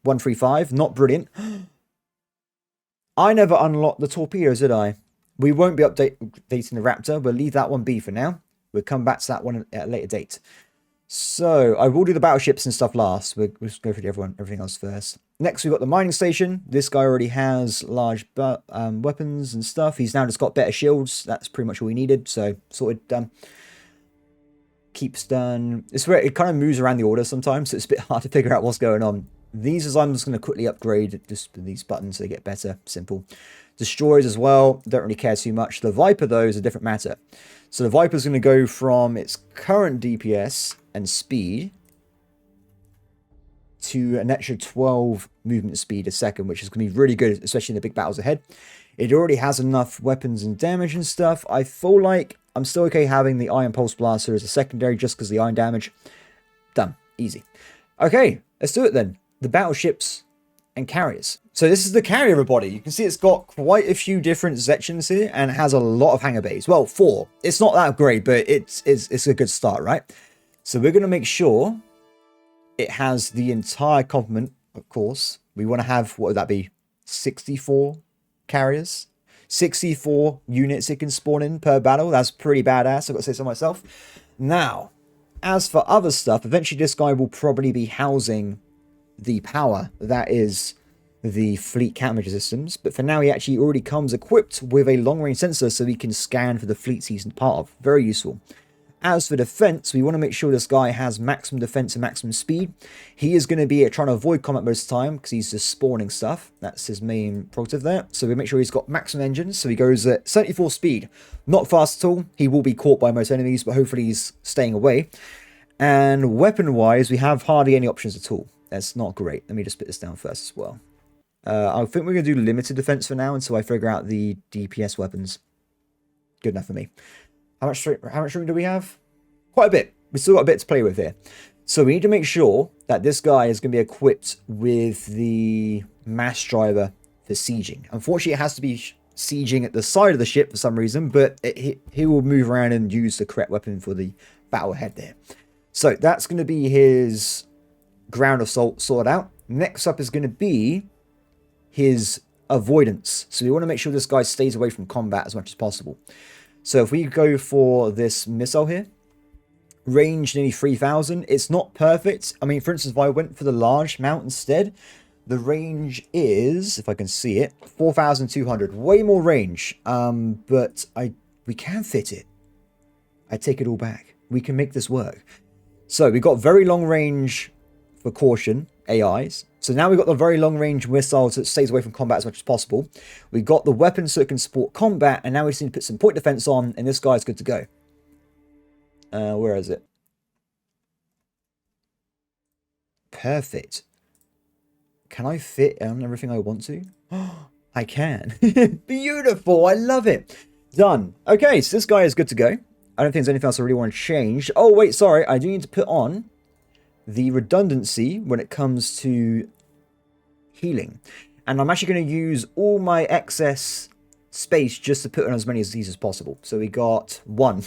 [SPEAKER 1] 135. Not brilliant. I never unlocked the torpedoes, did I? We won't be updating the Raptor. We'll leave that one be for now. We'll come back to that one at a later date. So, I will do the battleships and stuff last. We'll just go through everything else first. Next, we've got the mining station. This guy already has large weapons and stuff. He's now just got better shields. That's pretty much all we needed. So, sorted, done. Keeps done. It's where it kind of moves around the order sometimes, so it's a bit hard to figure out what's going on. These I'm just going to quickly upgrade just these buttons so they get better. Simple. Destroyers as well. Don't really care too much. The Viper, though, is a different matter. So the Viper's going to go from its current DPS and speed to an extra 12 movement speed a second, which is going to be really good, especially in the big battles ahead. It already has enough weapons and damage and stuff. I feel like I'm still okay having the Iron Pulse Blaster as a secondary just because of the iron damage. Done. Easy. Okay, let's do it then. The battleships and carriers. So this is the carrier, everybody. You can see it's got quite a few different sections here and it has a lot of hangar bays. Well, 4. It's not that great, but it's a good start, right? So we're going to make sure it has the entire complement, of course. We want to have, what would that be? 64 carriers? 64 units it can spawn in per battle. That's pretty badass, I've got to say so myself. Now, as for other stuff, eventually this guy will probably be housing the power that is the fleet countermeasure systems. But for now, he actually already comes equipped with a long-range sensor so he can scan for the fleets he's part of. Very useful. As for defense, we want to make sure this guy has maximum defense and maximum speed. He is going to be trying to avoid combat most of the time because he's just spawning stuff. That's his main prerogative there. So we make sure he's got maximum engines. So he goes at 74 speed. Not fast at all. He will be caught by most enemies, but hopefully he's staying away. And weapon-wise, we have hardly any options at all. That's not great. Let me just put this down first as well. I think we're going to do limited defense for now until I figure out the DPS weapons. Good enough for me. How much room do we have? Quite a bit. We've still got a bit to play with here. So we need to make sure that this guy is going to be equipped with the mass driver for sieging. Unfortunately, it has to be sieging at the side of the ship for some reason, but he will move around and use the correct weapon for the battle ahead there. So that's going to be his ground assault sorted out. Next up is going to be his avoidance. So we want to make sure this guy stays away from combat as much as possible. So if we go for this missile here, range nearly 3,000. It's not perfect. I mean, for instance, if I went for the large mount instead, the range is, if I can see it, 4,200. Way more range. But we can fit it. I take it all back. We can make this work. So we've got very long range for caution, AIs. So now we've got the very long range missile that stays away from combat as much as possible. We've got the weapons so it can support combat, and now we just need to put some point defense on, and this guy's good to go. Where is it? Perfect. Can I fit on everything I want to? I can. Beautiful. I love it. Done. Okay, so this guy is good to go. I don't think there's anything else I really want to change. Oh, wait, sorry. I do need to put on the redundancy when it comes to healing. And I'm actually going to use all my excess space just to put on as many of these as possible. So we got 1.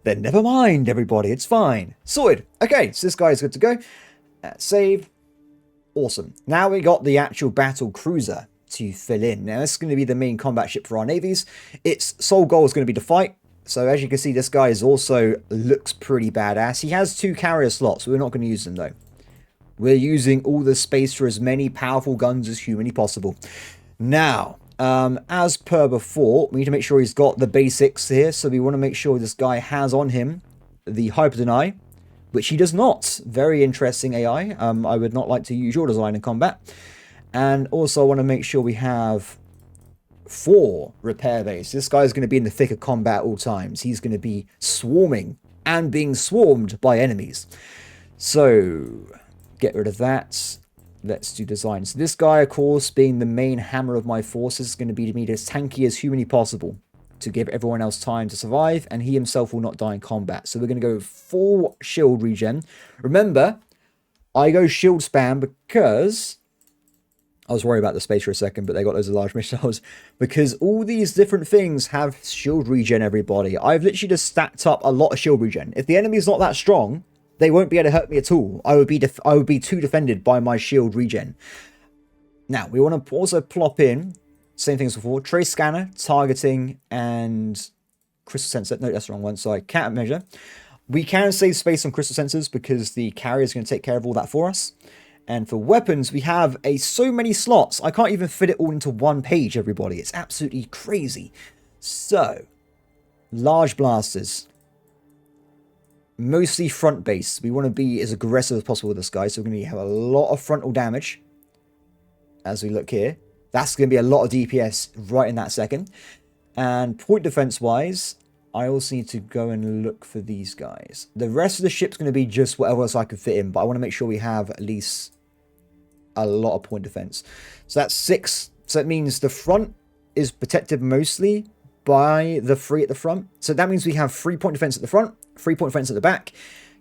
[SPEAKER 1] Then never mind, everybody. It's fine. Sorted. Okay, so this guy is good to go. Save. Awesome. Now we got the actual battle cruiser to fill in. Now, this is going to be the main combat ship for our navies. Its sole goal is going to be to fight. So as you can see, this guy is also looks pretty badass. He has 2 carrier slots. We're not going to use them, though. We're using all the space for as many powerful guns as humanly possible. Now, as per before, we need to make sure he's got the basics here. So we want to make sure this guy has on him the hyper deny, which he does not. Very interesting AI. I would not like to use your design in combat. And also I want to make sure we have 4 repair base. This guy is going to be in the thick of combat at all times. He's going to be swarming and being swarmed by enemies. So get rid of that. Let's do design. So this guy, of course, being the main hammer of my forces, is going to be to me as tanky as humanly possible to give everyone else time to survive, and he himself will not die in combat. So we're going to go full shield regen. Remember, I go shield spam because I was worried about the space for a second, but they got those large missiles. Because all these different things have shield regen, everybody. I've literally just stacked up a lot of shield regen. If the enemy's not that strong, they won't be able to hurt me at all. I would be too defended by my shield regen. Now, we want to also plop in, same thing as before, trace scanner, targeting, and crystal sensor. No, that's the wrong one. Sorry, countermeasure. We can save space on crystal sensors because the carrier is going to take care of all that for us. And for weapons, we have so many slots. I can't even fit it all into one page, everybody. It's absolutely crazy. So, large blasters. Mostly front base. We want to be as aggressive as possible with this guy. So we're going to have a lot of frontal damage. As we look here. That's going to be a lot of DPS right in that second. And point defense wise, I also need to go and look for these guys. The rest of the ship's going to be just whatever else I can fit in. But I want to make sure we have at least a lot of point defense. So that's 6. So that means the front is protected mostly by the 3 at the front. So that means we have 3 point defense at the front, 3 point defense at the back.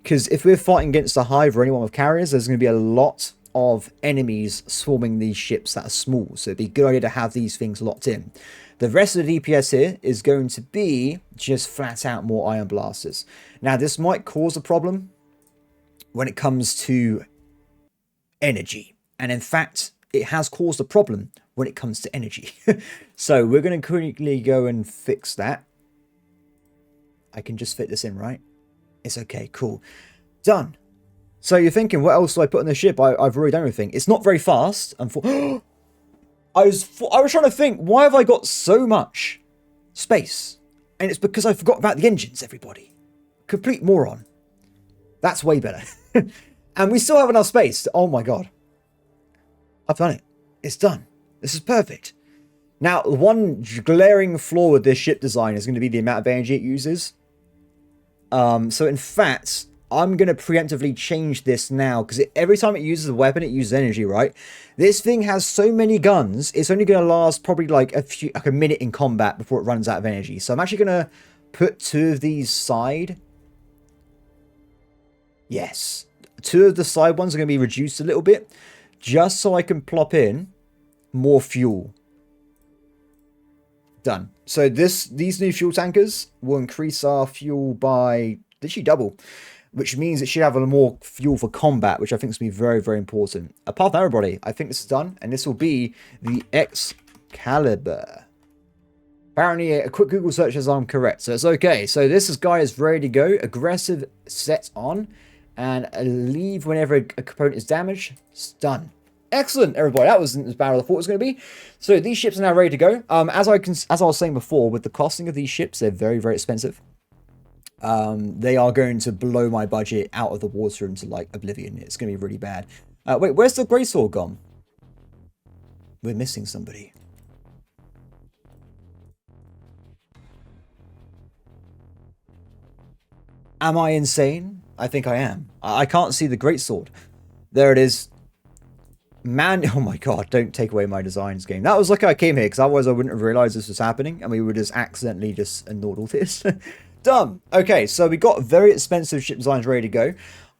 [SPEAKER 1] Because if we're fighting against a hive or anyone with carriers, there's going to be a lot of enemies swarming these ships that are small. So it'd be a good idea to have these things locked in. The rest of the DPS here is going to be just flat out more iron blasters. Now this might cause a problem when it comes to energy. And in fact, it has caused a problem when it comes to energy. So we're going to quickly go and fix that. I can just fit this in, right? It's okay, cool. Done. So you're thinking, what else do I put on the ship? I've already done everything. It's not very fast. I was trying to think, why have I got so much space? And it's because I forgot about the engines, everybody. Complete moron. That's way better. And we still have enough space. Oh my god. I've done it. It's done. This is perfect. Now, one glaring flaw with this ship design is going to be the amount of energy it uses. So in fact, I'm going to preemptively change this now, because every time it uses a weapon, it uses energy, right? This thing has so many guns, it's only going to last probably like a minute in combat before it runs out of energy. So I'm actually going to put 2 of these side. Yes. 2 of the side ones are going to be reduced a little bit, just so I can plop in more fuel. Done. So these new fuel tankers will increase our fuel by literally double, which means it should have a more fuel for combat, which I think is going to be very, very important. Apart from everybody, I think this is done, and this will be the Excalibur. Apparently, a quick Google search says I'm correct, so it's okay. So this guy is ready to go. Aggressive set on, and leave whenever a component is damaged. It's done. Excellent, everybody. That wasn't as bad as I thought it was going to be. So these ships are now ready to go. As I was saying before, with the costing of these ships, they're very, very expensive. They are going to blow my budget out of the water into like oblivion. It's going to be really bad. Wait, where's the greatsword gone? We're missing somebody. Am I insane? I think I am. I can't see the greatsword. There it is. Man, oh my god, don't take away my designs, game. That was like I came here, because otherwise I wouldn't have realized this was happening, and we would just accidentally just ignored all this. Dumb. Okay, so we got very expensive ship designs ready to go.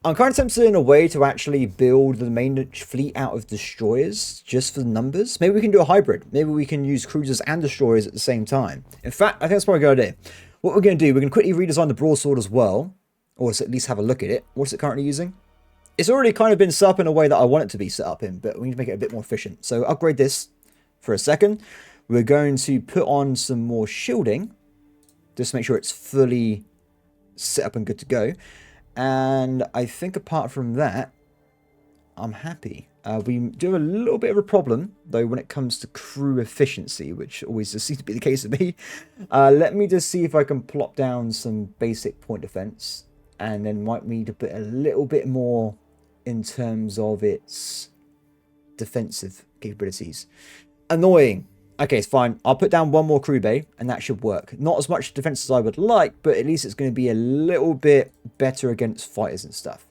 [SPEAKER 1] I'm kind of tempted in a way to actually build the main fleet out of destroyers just for the numbers. Maybe we can do a hybrid. Maybe we can use cruisers and destroyers at the same time. In fact, I think that's probably a good idea. What we're going to do, we're going to quickly redesign the broadsword as well, or at least have a look at it. What's it currently using? It's already kind of been set up in a way that I want it to be set up in, but we need to make it a bit more efficient. So upgrade this for a second. We're going to put on some more shielding, just to make sure it's fully set up and good to go. And I think apart from that, I'm happy. We do a little bit of a problem, though, when it comes to crew efficiency, which always just seems to be the case with me. Let me just see if I can plop down some basic point defense, and then might need to put a little bit more in terms of its defensive capabilities. Annoying. Okay, it's fine. I'll put down one more crew bay, and that should work. Not as much defense as I would like, but at least it's going to be a little bit better against fighters and stuff.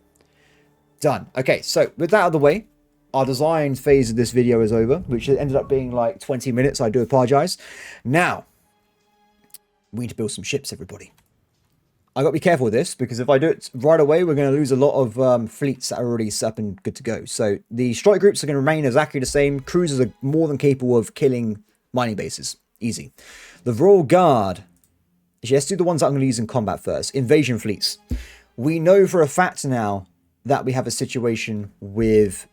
[SPEAKER 1] Done. Okay, so with that out of the way, our design phase of this video is over, which ended up being like 20 minutes. I do apologize. Now, we need to build some ships, everybody. I got to be careful with this, because if I do it right away, we're going to lose a lot of fleets that are already set up and good to go. So the strike groups are going to remain exactly the same. Cruisers are more than capable of killing mining bases. Easy. The Royal Guard. Actually, let's do the ones that I'm going to use in combat first. Invasion fleets. We know for a fact now that we have a situation with...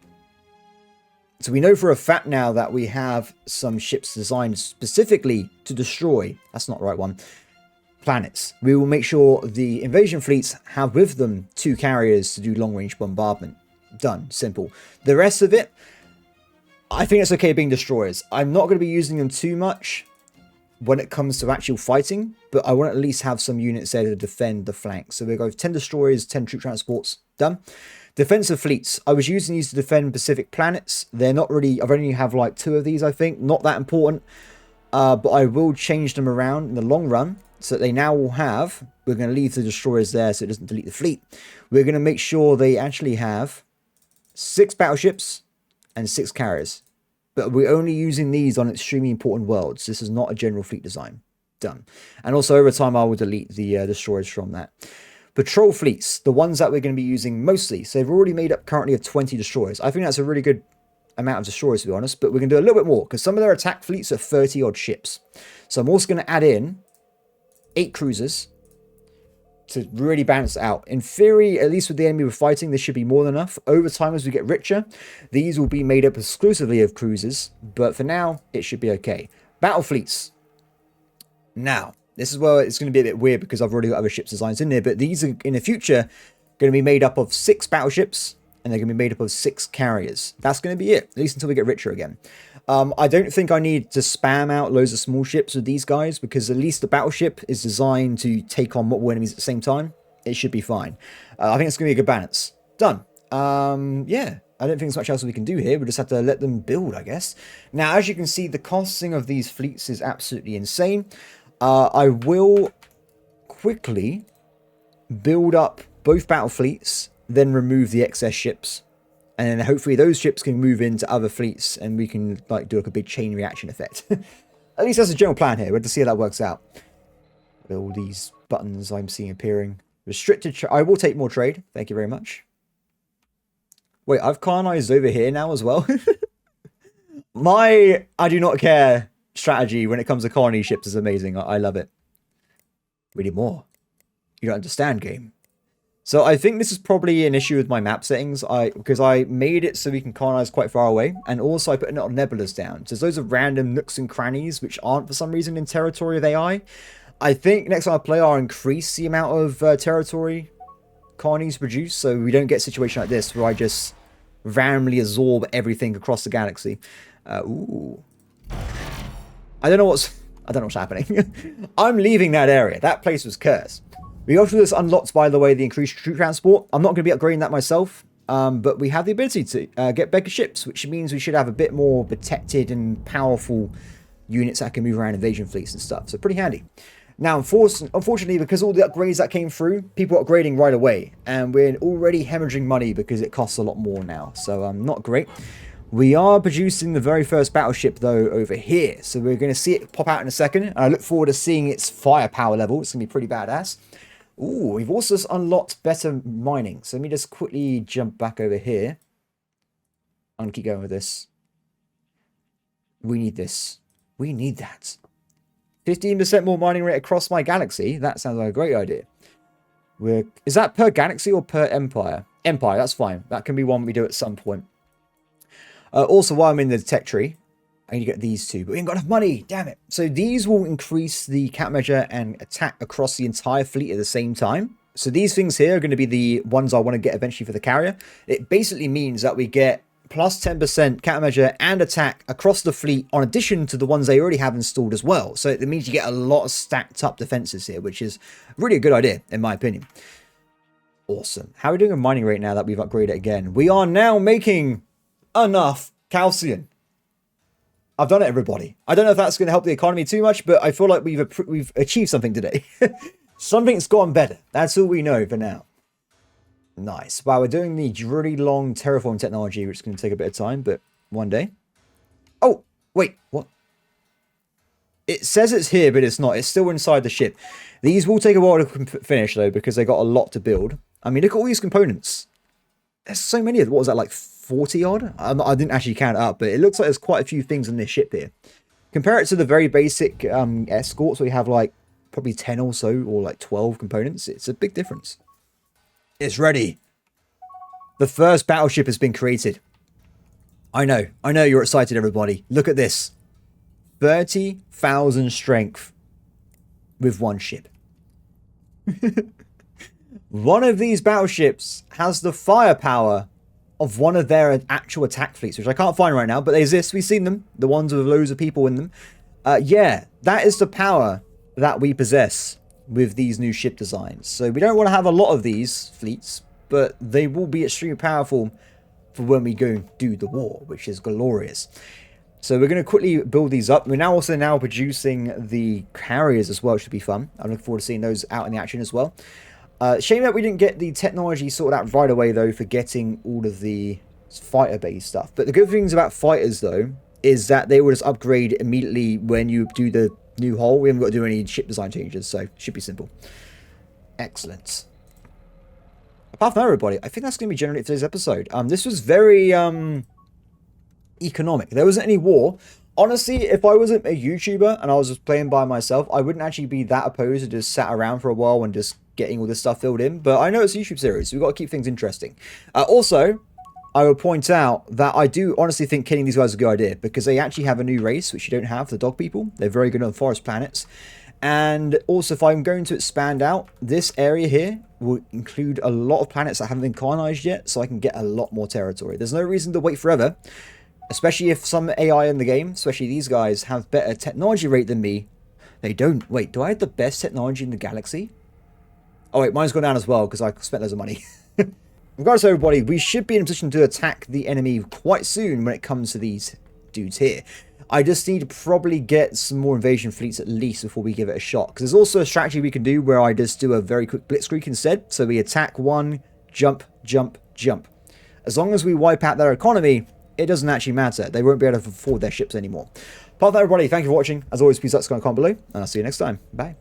[SPEAKER 1] So we know for a fact now that we have some ships designed specifically to destroy... That's not the right one. Planets. We will make sure the invasion fleets have with them 2 carriers to do long-range bombardment. Done. Simple. The rest of it, I think it's okay being destroyers. I'm not going to be using them too much when it comes to actual fighting, but I want to at least have some units there to defend the flanks. So we'll go 10 destroyers, 10 troop transports. Done. Defensive fleets. I was using these to defend Pacific planets. They're not really... I've only have like 2 of these, I think. Not that important. But I will change them around in the long run. So they now will have... We're going to leave the destroyers there so it doesn't delete the fleet. We're going to make sure they actually have 6 battleships and 6 carriers. But we're only using these on extremely important worlds. This is not a general fleet design. Done. And also over time I will delete the destroyers from that. Patrol fleets, the ones that we're going to be using mostly. So they've already made up currently of 20 destroyers. I think that's a really good amount of destroyers, to be honest. But we're going to do a little bit more, because some of their attack fleets are 30 odd ships. So I'm also going to add in 8 cruisers to really balance it out. In theory, at least with the enemy we're fighting, this should be more than enough. Over time, as we get richer, these will be made up exclusively of cruisers. But for now, it should be okay. Battle fleets. Now, this is where it's going to be a bit weird, because I've already got other ships designs in there. But these are, in the future, going to be made up of 6 battleships, and they're going to be made up of 6 carriers. That's going to be it, at least until we get richer again. I don't think I need to spam out loads of small ships with these guys, because at least the battleship is designed to take on multiple enemies at the same time. It should be fine. I think it's going to be a good balance. Done. Yeah, I don't think there's much else we can do here. We just have to let them build, I guess. Now, as you can see, the costing of these fleets is absolutely insane. I will quickly build up both battle fleets, then remove the excess ships. And then hopefully those ships can move into other fleets, and we can like do like a big chain reaction effect. At least that's a general plan here. We'll have to see how that works out. With all these buttons I'm seeing appearing. Restricted I will take more trade. Thank you very much. Wait, I've colonized over here now as well. My I do not care strategy when it comes to colony ships is amazing. I love it. We need more. You don't understand, game. So I think this is probably an issue with my map settings, because I made it so we can colonize quite far away, and also I put a lot of nebulas down. So those are random nooks and crannies which aren't for some reason in territory of AI. I think next time I play I'll increase the amount of territory colonies produce, so we don't get a situation like this where I just randomly absorb everything across the galaxy. Ooh. I don't know what's happening. I'm leaving that area. That place was cursed. We also just unlocked, by the way, the increased troop transport. I'm not going to be upgrading that myself, but we have the ability to get bigger ships, which means we should have a bit more protected and powerful units that can move around invasion fleets and stuff. So pretty handy. Now, unfortunately, because all the upgrades that came through, people are upgrading right away, and we're already hemorrhaging money because it costs a lot more now. So not great. We are producing the very first battleship, though, over here. So we're going to see it pop out in a second. And I look forward to seeing its firepower level. It's going to be pretty badass. Ooh, we've also unlocked better mining. So let me just quickly jump back over here. I'm going to keep going with this. We need this. We need that. 15% more mining rate across my galaxy. That sounds like a great idea. Is that per galaxy or per empire? Empire, that's fine. That can be one we do at some point. Also, while I'm in the tech tree, I need to get these two, but we ain't got enough money. Damn it. So these will increase the countermeasure and attack across the entire fleet at the same time. So these things here are going to be the ones I want to get eventually for the carrier. It basically means that we get plus 10% countermeasure and attack across the fleet on addition to the ones they already have installed as well. So it means you get a lot of stacked up defenses here, which is really a good idea, in my opinion. Awesome. How are we doing a mining rate now that we've upgraded again? We are now making enough calcium. I've done it, everybody. I don't know if that's going to help the economy too much, but I feel like we've achieved something today. Something's gone better. That's all we know for now. Nice. Wow, we're doing the really long terraform technology, which is going to take a bit of time, but one day. Oh, wait, what? It says it's here, but it's not. It's still inside the ship. These will take a while to finish, though, because they got a lot to build. I mean, look at all these components. There's so many of them. What was that, like 40 odd? I didn't actually count it up, but it looks like there's quite a few things in this ship here. Compare it to the very basic escorts, where we have like probably 10 or so, or like 12 components. It's a big difference. It's ready. The first battleship has been created. I know you're excited, everybody. Look at this. 30,000 strength with one ship. One of these battleships has the firepower of one of their actual attack fleets, which I can't find right now, but they exist. We've seen them. The ones with loads of people in them. Yeah, that is the power that we possess with these new ship designs. So we don't want to have a lot of these fleets, but they will be extremely powerful for when we go do the war, which is glorious. So we're going to quickly build these up. We're now also producing the carriers as well, which should be fun. I'm looking forward to seeing those out in the action as well. Shame that we didn't get the technology sorted out right away, though, for getting all of the fighter-based stuff. But the good things about fighters, though, is that they will just upgrade immediately when you do the new hull. We haven't got to do any ship design changes, so it should be simple. Excellent. Apart from that, everybody, I think that's going to be generally today's episode. This was very economic. There wasn't any war. Honestly, if I wasn't a YouTuber and I was just playing by myself, I wouldn't actually be that opposed to just sat around for a while and just getting all this stuff filled in. But I know it's a YouTube series, so we've got to keep things interesting. Also, I will point out that I do honestly think killing these guys is a good idea, because they actually have a new race, which you don't have, the dog people. They're very good on forest planets. And also, if I'm going to expand out, this area here will include a lot of planets that haven't been colonized yet, so I can get a lot more territory. There's no reason to wait forever, especially if some AI in the game, especially these guys, have better technology rate than me. They don't. Wait, do I have the best technology in the galaxy? Oh wait, mine's gone down as well, because I spent loads of money. Regardless, everybody, we should be in a position to attack the enemy quite soon when it comes to these dudes here. I just need to probably get some more invasion fleets at least before we give it a shot. Because there's also a strategy we can do where I just do a very quick blitzkrieg instead. So we attack one, jump, jump, jump. As long as we wipe out their economy, it doesn't actually matter. They won't be able to afford their ships anymore. Apart from that, everybody, thank you for watching. As always, please like, subscribe, comment below, and I'll see you next time. Bye.